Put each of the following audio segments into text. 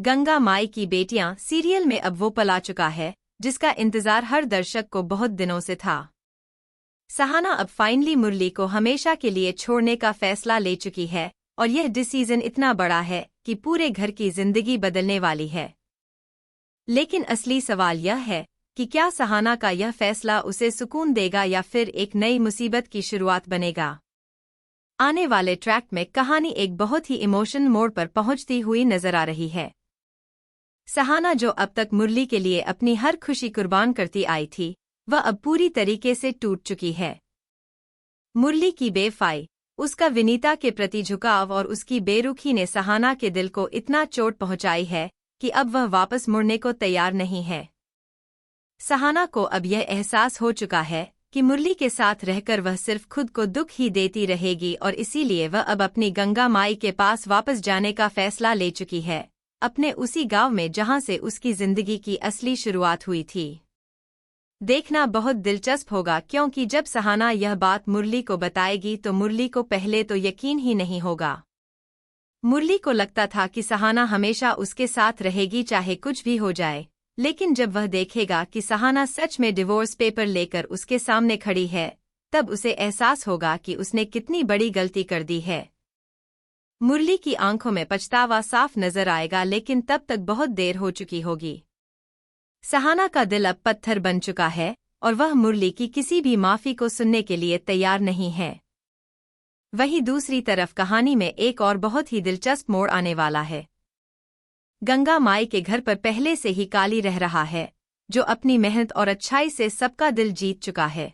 गंगा माई की बेटियां सीरियल में अब वो पल आ चुका है जिसका इंतजार हर दर्शक को बहुत दिनों से था। सहाना अब फाइनली मुरली को हमेशा के लिए छोड़ने का फैसला ले चुकी है और यह डिसीजन इतना बड़ा है कि पूरे घर की जिंदगी बदलने वाली है। लेकिन असली सवाल यह है कि क्या सहाना का यह फैसला उसे सुकून देगा या फिर एक नई मुसीबत की शुरुआत बनेगा। आने वाले ट्रैक में कहानी एक बहुत ही इमोशन मोड़ पर पहुंचती हुई नजर आ रही है। सहाना जो अब तक मुरली के लिए अपनी हर खुशी कुर्बान करती आई थी, वह अब पूरी तरीके से टूट चुकी है। मुरली की बेवफाई, उसका विनीता के प्रति झुकाव और उसकी बेरुखी ने सहाना के दिल को इतना चोट पहुंचाई है कि अब वह वापस मुड़ने को तैयार नहीं है। सहाना को अब यह एहसास हो चुका है कि मुरली के साथ रहकर वह सिर्फ खुद को दुख ही देती रहेगी और इसीलिए वह अब अपनी गंगा माई के पास वापस जाने का फैसला ले चुकी है, अपने उसी गांव में जहां से उसकी जिंदगी की असली शुरुआत हुई थी। देखना बहुत दिलचस्प होगा क्योंकि जब सहाना यह बात मुरली को बताएगी तो मुरली को पहले तो यकीन ही नहीं होगा। मुरली को लगता था कि सहाना हमेशा उसके साथ रहेगी चाहे कुछ भी हो जाए, लेकिन जब वह देखेगा कि सहाना सच में डिवोर्स पेपर लेकर उसके सामने खड़ी है, तब उसे एहसास होगा कि उसने कितनी बड़ी गलती कर दी है। मुरली की आंखों में पछतावा साफ नजर आएगा, लेकिन तब तक बहुत देर हो चुकी होगी। सहाना का दिल अब पत्थर बन चुका है और वह मुरली की किसी भी माफी को सुनने के लिए तैयार नहीं है। वहीं दूसरी तरफ कहानी में एक और बहुत ही दिलचस्प मोड़ आने वाला है। गंगा माई के घर पर पहले से ही काली रह रहा है, जो अपनी मेहनत और अच्छाई से सबका दिल जीत चुका है।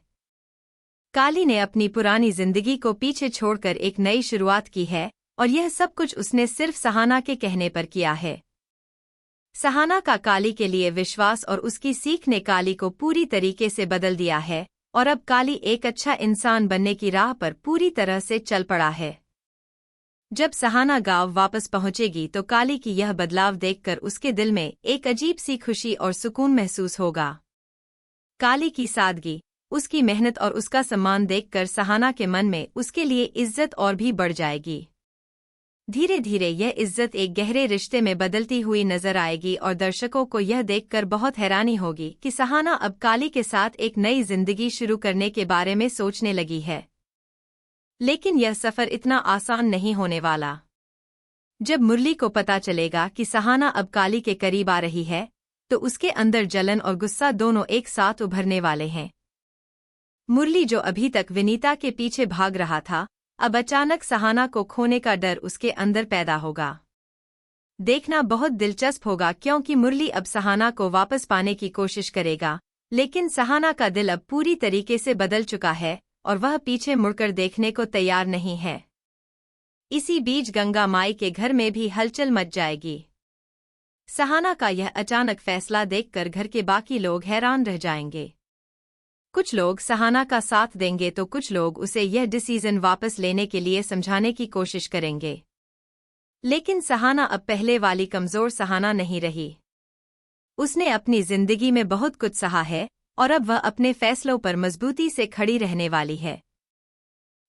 काली ने अपनी पुरानी जिंदगी को पीछे छोड़कर एक नई शुरुआत की है और यह सब कुछ उसने सिर्फ सहाना के कहने पर किया है। सहाना का काली के लिए विश्वास और उसकी सीख ने काली को पूरी तरीके से बदल दिया है और अब काली एक अच्छा इंसान बनने की राह पर पूरी तरह से चल पड़ा है। जब सहाना गांव वापस पहुंचेगी तो काली की यह बदलाव देखकर उसके दिल में एक अजीब सी खुशी और सुकून महसूस होगा। काली की सादगी, उसकी मेहनत और उसका सम्मान देखकर सहाना के मन में उसके लिए इज्जत और भी बढ़ जाएगी। धीरे धीरे यह इज्जत एक गहरे रिश्ते में बदलती हुई नजर आएगी और दर्शकों को यह देखकर बहुत हैरानी होगी कि सहाना अब काली के साथ एक नई जिंदगी शुरू करने के बारे में सोचने लगी है। लेकिन यह सफर इतना आसान नहीं होने वाला। जब मुरली को पता चलेगा कि सहाना अब काली के करीब आ रही है, तो उसके अंदर जलन और गुस्सा दोनों एक साथ उभरने वाले हैं। मुरली जो अभी तक विनीता के पीछे भाग रहा था, अब अचानक सहाना को खोने का डर उसके अंदर पैदा होगा। देखना बहुत दिलचस्प होगा क्योंकि मुरली अब सहाना को वापस पाने की कोशिश करेगा, लेकिन सहाना का दिल अब पूरी तरीके से बदल चुका है और वह पीछे मुड़कर देखने को तैयार नहीं है। इसी बीच गंगा माई के घर में भी हलचल मच जाएगी। सहाना का यह अचानक फैसला देखकर घर के बाकी लोग हैरान रह जाएंगे। कुछ लोग सहाना का साथ देंगे तो कुछ लोग उसे यह डिसीजन वापस लेने के लिए समझाने की कोशिश करेंगे। लेकिन सहाना अब पहले वाली कमजोर सहाना नहीं रही। उसने अपनी जिंदगी में बहुत कुछ सहा है और अब वह अपने फैसलों पर मजबूती से खड़ी रहने वाली है।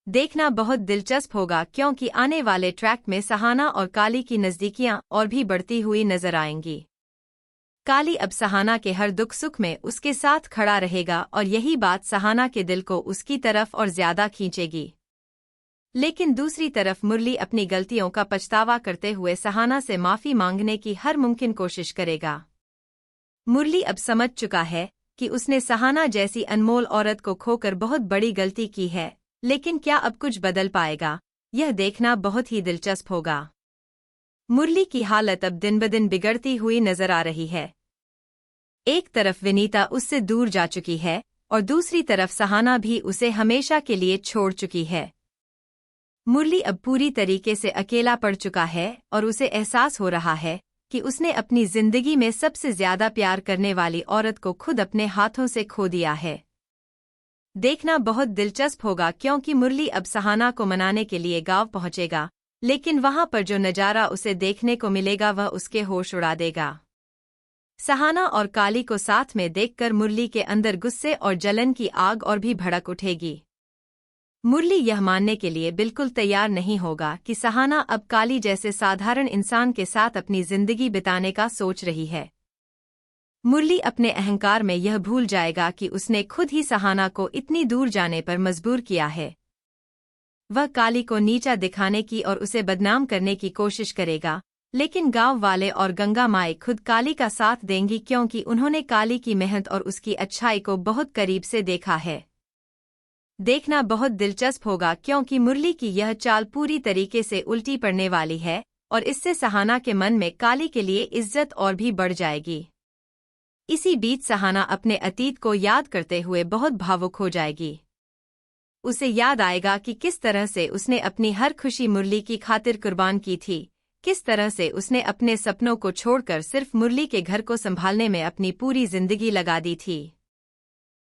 देखना बहुत दिलचस्प होगा क्योंकि आने वाले ट्रैक में सहाना और काली की नजदीकियां और भी बढ़ती हुई नजर आएंगी। काली अब सहाना के हर दुख सुख में उसके साथ खड़ा रहेगा और यही बात सहाना के दिल को उसकी तरफ और ज्यादा खींचेगी। लेकिन दूसरी तरफ मुरली अपनी गलतियों का पछतावा करते हुए सहाना से माफी मांगने की हर मुमकिन कोशिश करेगा। मुरली अब समझ चुका है कि उसने सहाना जैसी अनमोल औरत को खोकर बहुत बड़ी गलती की है, लेकिन क्या अब कुछ बदल पाएगा, यह देखना बहुत ही दिलचस्प होगा। मुरली की हालत अब दिन ब दिन बिगड़ती हुई नजर आ रही है। एक तरफ विनीता उससे दूर जा चुकी है और दूसरी तरफ सहाना भी उसे हमेशा के लिए छोड़ चुकी है। मुरली अब पूरी तरीके से अकेला पड़ चुका है और उसे एहसास हो रहा है कि उसने अपनी जिंदगी में सबसे ज्यादा प्यार करने वाली औरत को खुद अपने हाथों से खो दिया है। देखना बहुत दिलचस्प होगा क्योंकि मुरली अब सहाना को मनाने के लिए गांव पहुंचेगा, लेकिन वहां पर जो नजारा उसे देखने को मिलेगा वह उसके होश उड़ा देगा। सहाना और काली को साथ में देखकर मुरली के अंदर गुस्से और जलन की आग और भी भड़क उठेगी। मुरली यह मानने के लिए बिल्कुल तैयार नहीं होगा कि सहाना अब काली जैसे साधारण इंसान के साथ अपनी जिंदगी बिताने का सोच रही है। मुरली अपने अहंकार में यह भूल जाएगा कि उसने खुद ही सहाना को इतनी दूर जाने पर मजबूर किया है। वह काली को नीचा दिखाने की और उसे बदनाम करने की कोशिश करेगा, लेकिन गांव वाले और गंगा माई खुद काली का साथ देंगी क्योंकि उन्होंने काली की मेहनत और उसकी अच्छाई को बहुत करीब से देखा है। देखना बहुत दिलचस्प होगा क्योंकि मुरली की यह चाल पूरी तरीके से उल्टी पड़ने वाली है और इससे सहाना के मन में काली के लिए इज्जत और भी बढ़ जाएगी। इसी बीच सहाना अपने अतीत को याद करते हुए बहुत भावुक हो जाएगी। उसे याद आएगा कि किस तरह से उसने अपनी हर खुशी मुरली की खातिर कुर्बान की थी, किस तरह से उसने अपने सपनों को छोड़कर सिर्फ मुरली के घर को संभालने में अपनी पूरी जिंदगी लगा दी थी।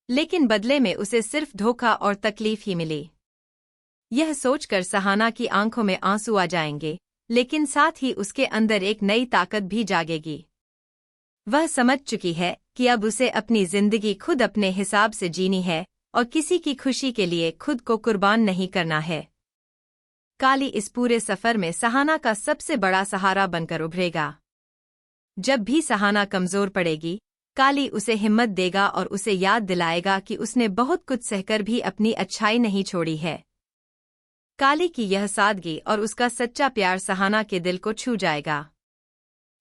लेकिन बदले में उसे सिर्फ धोखा और तकलीफ ही मिली। यह सोचकर सहाना की आंखों में आंसू आ जाएंगे, लेकिन साथ ही उसके अंदर एक नई ताकत भी जागेगी। वह समझ चुकी है कि अब उसे अपनी जिंदगी खुद अपने हिसाब से जीनी है और किसी की खुशी के लिए खुद को कुर्बान नहीं करना है। काली इस पूरे सफर में सहाना का सबसे बड़ा सहारा बनकर उभरेगा। जब भी सहाना कमजोर पड़ेगी, काली उसे हिम्मत देगा और उसे याद दिलाएगा कि उसने बहुत कुछ सहकर भी अपनी अच्छाई नहीं छोड़ी है। काली की यह सादगी और उसका सच्चा प्यार सहाना के दिल को छू जाएगा।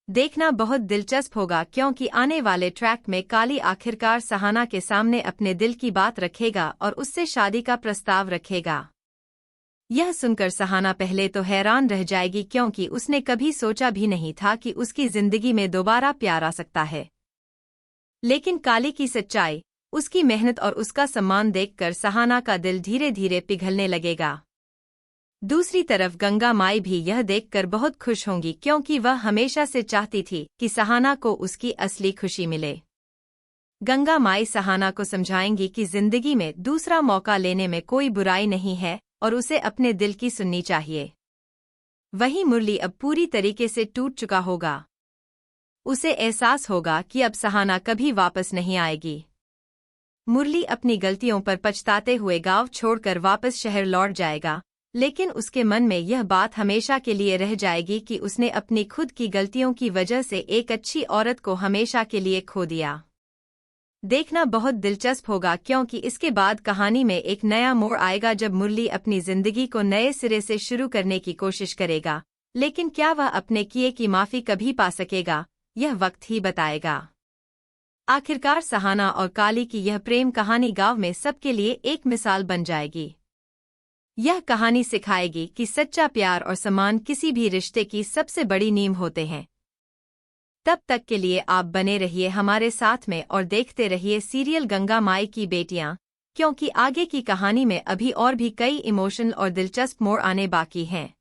देखना बहुत दिलचस्प होगा क्योंकि आने वाले ट्रैक में काली आखिरकार सहाना के सामने अपने दिल की बात रखेगा और उससे शादी का प्रस्ताव रखेगा। यह सुनकर सहाना पहले तो हैरान रह जाएगी क्योंकि उसने कभी सोचा भी नहीं था कि उसकी जिंदगी में दोबारा प्यार आ सकता है। लेकिन काली की सच्चाई, उसकी मेहनत और उसका सम्मान देखकर सहाना का दिल धीरे धीरे पिघलने लगेगा। दूसरी तरफ गंगा माई भी यह देखकर बहुत खुश होंगी क्योंकि वह हमेशा से चाहती थी कि सहाना को उसकी असली खुशी मिले। गंगा माई सहाना को समझाएंगी कि जिंदगी में दूसरा मौका लेने में कोई बुराई नहीं है और उसे अपने दिल की सुननी चाहिए। वहीं मुरली अब पूरी तरीके से टूट चुका होगा। उसे एहसास होगा कि अब सहाना कभी वापस नहीं आएगी। मुरली अपनी गलतियों पर पछताते हुए गांव छोड़कर वापस शहर लौट जाएगा, लेकिन उसके मन में यह बात हमेशा के लिए रह जाएगी कि उसने अपनी खुद की गलतियों की वजह से एक अच्छी औरत को हमेशा के लिए खो दिया। देखना बहुत दिलचस्प होगा क्योंकि इसके बाद कहानी में एक नया मोड़ आएगा जब मुरली अपनी जिंदगी को नए सिरे से शुरू करने की कोशिश करेगा, लेकिन क्या वह अपने किए की माफी कभी पा सकेगा, यह वक्त ही बताएगा। आखिरकार सहाना और काली की यह प्रेम कहानी गांव में सबके लिए एक मिसाल बन जाएगी। यह कहानी सिखाएगी कि सच्चा प्यार और सम्मान किसी भी रिश्ते की सबसे बड़ी नींव होते हैं। तब तक के लिए आप बने रहिए हमारे साथ में और देखते रहिए सीरियल गंगा माई की बेटियां, क्योंकि आगे की कहानी में अभी और भी कई इमोशनल और दिलचस्प मोड़ आने बाकी हैं।